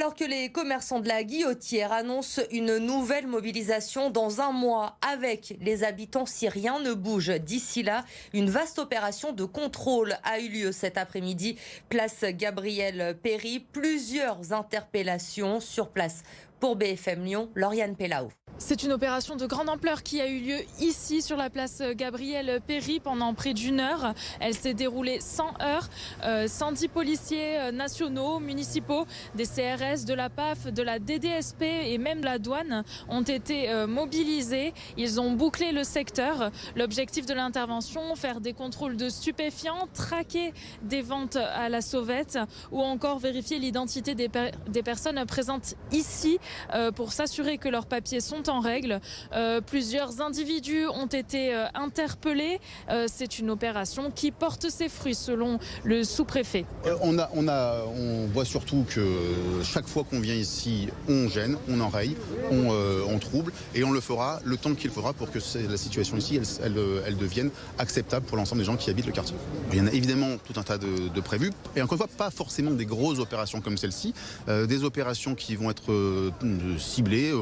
Alors que les commerçants de la Guillotière annoncent une nouvelle mobilisation dans un mois avec les habitants, si rien ne bouge d'ici là, une vaste opération de contrôle a eu lieu cet après-midi. Place Gabriel Péri, plusieurs interpellations sur place. Pour BFM Lyon, Lauriane Pellaud. C'est une opération de grande ampleur qui a eu lieu ici sur la place Gabriel Péri pendant près d'une heure. Elle s'est déroulée sans heurts. 110 policiers nationaux, municipaux, des CRS, de la PAF, de la DDSP et même de la douane ont été mobilisés. Ils ont bouclé le secteur. L'objectif de l'intervention, faire des contrôles de stupéfiants, traquer des ventes à la sauvette ou encore vérifier l'identité des personnes présentes ici pour s'assurer que leurs papiers sont en règle. Plusieurs individus ont été interpellés. C'est une opération qui porte ses fruits selon le sous-préfet. On voit surtout que chaque fois qu'on vient ici, on gêne, on enraye, on trouble et on le fera le temps qu'il faudra pour que la situation ici, elle devienne acceptable pour l'ensemble des gens qui habitent le quartier. Il y en a évidemment tout un tas de prévus et encore une fois, pas forcément des grosses opérations comme celle-ci, des opérations qui vont être ciblées,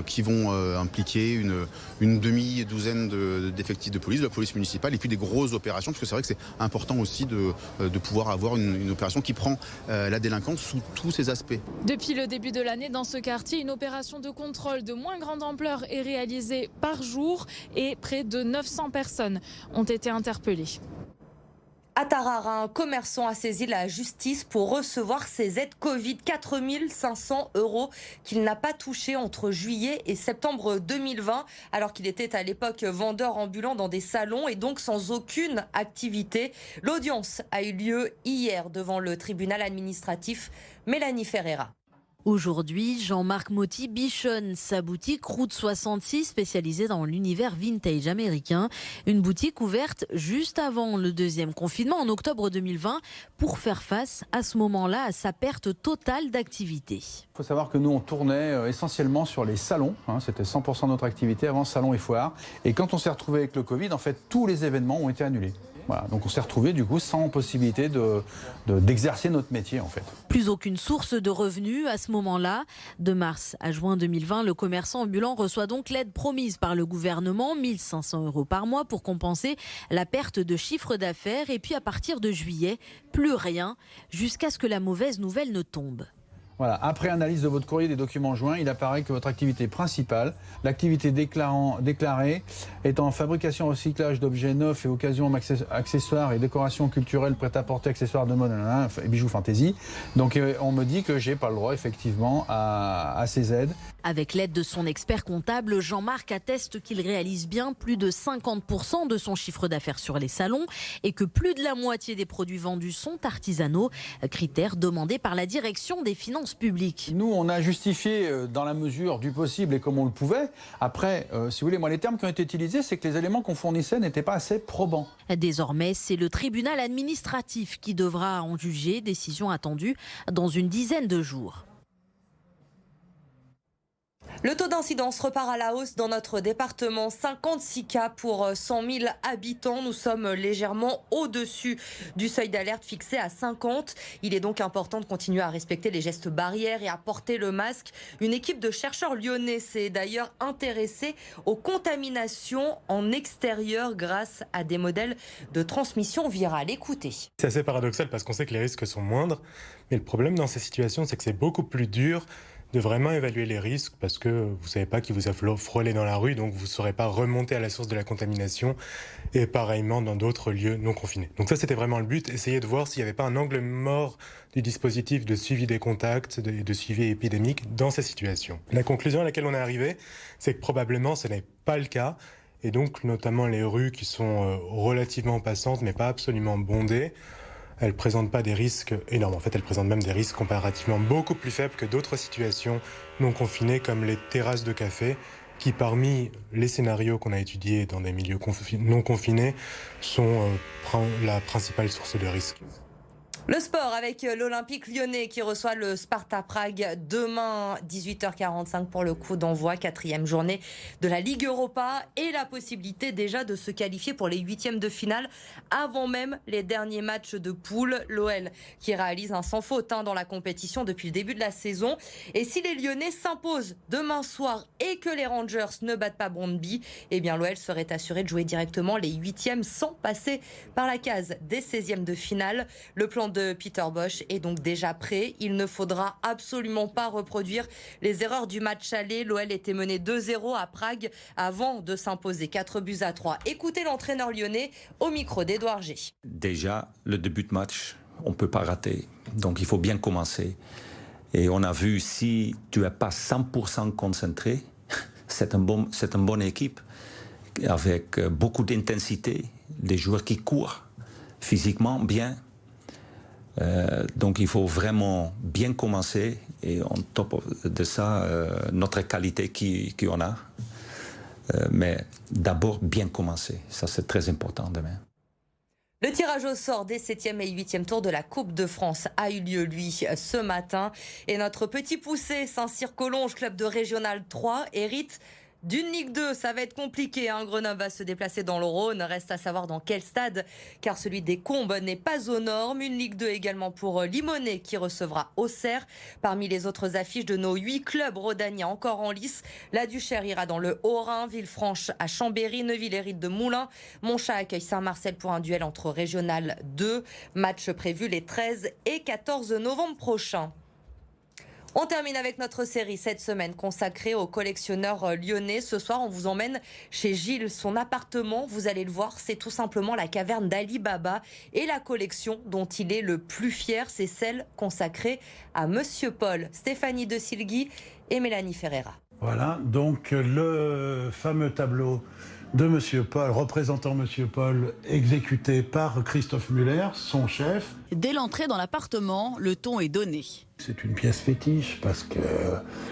qui vont impliquer une demi-douzaine d'effectifs de police, de la police municipale et puis des grosses opérations, parce que c'est vrai que c'est important aussi de pouvoir avoir une opération qui prend la délinquance sous tous ses aspects. Depuis le début de l'année, dans ce quartier, une opération de contrôle de moins grande ampleur est réalisée par jour et près de 900 personnes ont été interpellées. À Tarare, un commerçant a saisi la justice pour recevoir ses aides Covid, 4 500 € qu'il n'a pas touché entre juillet et septembre 2020, alors qu'il était à l'époque vendeur ambulant dans des salons et donc sans aucune activité. L'audience a eu lieu hier devant le tribunal administratif. Mélanie Ferreira. Aujourd'hui, Jean-Marc Motti bichonne sa boutique Route 66 spécialisée dans l'univers vintage américain. Une boutique ouverte juste avant le deuxième confinement en octobre 2020 pour faire face à ce moment-là à sa perte totale d'activité. Il faut savoir que nous on tournait essentiellement sur les salons, c'était 100% de notre activité avant salon et foire. Et quand on s'est retrouvé avec le Covid, en fait tous les événements ont été annulés. Voilà, donc on s'est retrouvé du coup sans possibilité d'exercer notre métier en fait. Plus aucune source de revenus à ce moment-là. De mars à juin 2020, le commerçant ambulant reçoit donc l'aide promise par le gouvernement, 1 500 € par mois pour compenser la perte de chiffre d'affaires. Et puis à partir de juillet, plus rien, jusqu'à ce que la mauvaise nouvelle ne tombe. Voilà. Après analyse de votre courrier des documents joints, il apparaît que votre activité principale, l'activité déclarée, est en fabrication recyclage d'objets neufs et occasions, accessoires et décorations culturelles, prêt-à-porter, accessoires de mode et bijoux fantaisie. Donc on me dit que j'ai pas le droit effectivement à ces aides. Avec l'aide de son expert comptable, Jean-Marc atteste qu'il réalise bien plus de 50% de son chiffre d'affaires sur les salons et que plus de la moitié des produits vendus sont artisanaux, critère demandé par la direction des finances publiques. Nous, on a justifié dans la mesure du possible et comme on le pouvait. Après, si vous voulez, moi, les termes qui ont été utilisés, c'est que les éléments qu'on fournissait n'étaient pas assez probants. Désormais, c'est le tribunal administratif qui devra en juger, décision attendue dans une dizaine de jours. Le taux d'incidence repart à la hausse dans notre département. 56 cas pour 100 000 habitants. Nous sommes légèrement au-dessus du seuil d'alerte fixé à 50. Il est donc important de continuer à respecter les gestes barrières et à porter le masque. Une équipe de chercheurs lyonnais s'est d'ailleurs intéressée aux contaminations en extérieur grâce à des modèles de transmission virale. Écoutez. C'est assez paradoxal parce qu'on sait que les risques sont moindres. Mais le problème dans ces situations, c'est que c'est beaucoup plus dur de vraiment évaluer les risques parce que vous ne savez pas qui vous a frôlé dans la rue, donc vous ne saurez pas remonter à la source de la contamination et pareillement dans d'autres lieux non confinés. Donc ça, c'était vraiment le but, essayer de voir s'il n'y avait pas un angle mort du dispositif de suivi des contacts, de suivi épidémique dans ces situations. La conclusion à laquelle on est arrivé, c'est que probablement ce n'est pas le cas et donc notamment les rues qui sont relativement passantes mais pas absolument bondées, elles ne présentent pas des risques énormes. En fait, elles présentent même des risques comparativement beaucoup plus faibles que d'autres situations non confinées comme les terrasses de café qui, parmi les scénarios qu'on a étudiés dans des milieux non confinés, sont la principale source de risque. Le sport avec l'Olympique lyonnais qui reçoit le Sparta Prague demain 18h45 pour le coup d'envoi, 4e journée de la Ligue Europa et la possibilité déjà de se qualifier pour les 8e de finale avant même les derniers matchs de poule. L'OL qui réalise un sans faute dans la compétition depuis le début de la saison. Et si les Lyonnais s'imposent demain soir et que les Rangers ne battent pas Brøndby, eh bien l'OL serait assuré de jouer directement les 8e sans passer par la case des 16e de finale. Le plan de Peter Bosz est donc déjà prêt. Il ne faudra absolument pas reproduire les erreurs du match aller. L'OL était mené 2-0 à Prague avant de s'imposer 4-3. Écoutez l'entraîneur lyonnais au micro d'Edouard G. Déjà, le début de match, on ne peut pas rater. Donc il faut bien commencer. Et on a vu, si tu n'es pas 100% concentré, c'est une bonne équipe avec beaucoup d'intensité, des joueurs qui courent physiquement bien. Donc il faut vraiment bien commencer et en top de ça, notre qualité qu'on a. Mais d'abord bien commencer, ça c'est très important demain. Le tirage au sort des 7e et 8e tours de la Coupe de France a eu lieu, lui, ce matin. Et notre petit poussé, Saint-Cyr-Collonges, club de Régional 3, hérite d'une Ligue 2. Ça va être compliqué. Grenoble va se déplacer dans le Rhône. Reste à savoir dans quel stade, car celui des Combes n'est pas aux normes. Une Ligue 2 également pour Limonest qui recevra Auxerre. Parmi les autres affiches de nos 8 clubs rhodaniens encore en lice, la Duchère ira dans le Haut-Rhin, Villefranche à Chambéry, Neuville hérite de Moulins. Montchat accueille Saint-Marcel pour un duel entre Régional 2. Match prévu les 13 et 14 novembre prochains. On termine avec notre série cette semaine consacrée aux collectionneurs lyonnais. Ce soir, on vous emmène chez Gilles. Son appartement, vous allez le voir, c'est tout simplement la caverne d'Ali Baba. Et la collection dont il est le plus fier, c'est celle consacrée à Monsieur Paul. Stéphanie De Silgui et Mélanie Ferreira. Voilà, donc le fameux tableau de Monsieur Paul, représentant Monsieur Paul, exécuté par Christophe Muller, son chef. Dès l'entrée dans l'appartement, le ton est donné. C'est une pièce fétiche parce que,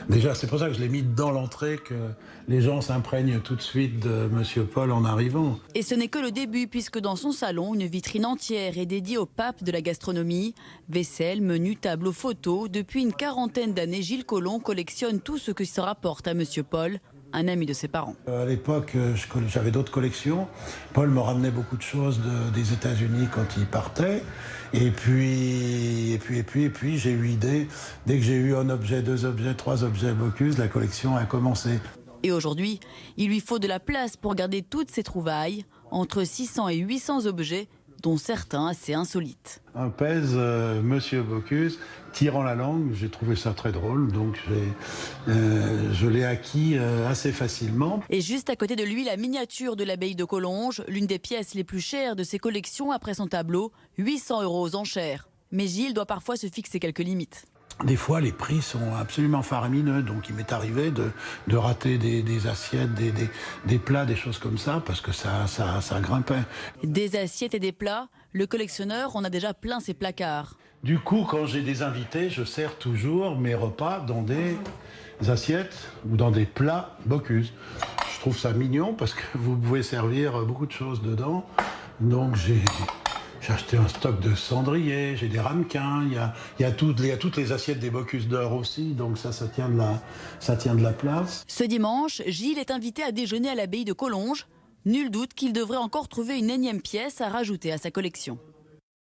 déjà, c'est pour ça que je l'ai mis dans l'entrée, que les gens s'imprègnent tout de suite de Monsieur Paul en arrivant. Et ce n'est que le début, puisque dans son salon, une vitrine entière est dédiée au pape de la gastronomie. Vaisselle, menu, tableaux, photos. Depuis une quarantaine d'années, Gilles Collomb collectionne tout ce qui se rapporte à Monsieur Paul, un ami de ses parents. À l'époque, j'avais d'autres collections. Paul me ramenait beaucoup de choses des États-Unis quand il partait. Et puis, j'ai eu l'idée, dès que j'ai eu un objet, 2 objets, 3 objets Bocuse, la collection a commencé. Et aujourd'hui, il lui faut de la place pour garder toutes ses trouvailles, entre 600 et 800 objets, dont certains assez insolites. Un pèse Monsieur Bocuse, tirant la langue, j'ai trouvé ça très drôle, donc je l'ai acquis assez facilement. Et juste à côté de lui, la miniature de l'abbaye de Collonges, l'une des pièces les plus chères de ses collections après son tableau, 800 € aux enchères. Mais Gilles doit parfois se fixer quelques limites. Des fois, les prix sont absolument faramineux, donc il m'est arrivé de rater des assiettes, des plats, des choses comme ça, parce que ça grimpait. Des assiettes et des plats, le collectionneur en a déjà plein ses placards. Du coup, quand j'ai des invités, je sers toujours mes repas dans des assiettes ou dans des plats Bocuse. Je trouve ça mignon parce que vous pouvez servir beaucoup de choses dedans. Donc j'ai acheté un stock de cendriers, j'ai des ramequins, il y a toutes les assiettes des Bocuse d'or aussi, donc ça tient de la place. Ce dimanche, Gilles est invité à déjeuner à l'abbaye de Collonges. Nul doute qu'il devrait encore trouver une énième pièce à rajouter à sa collection.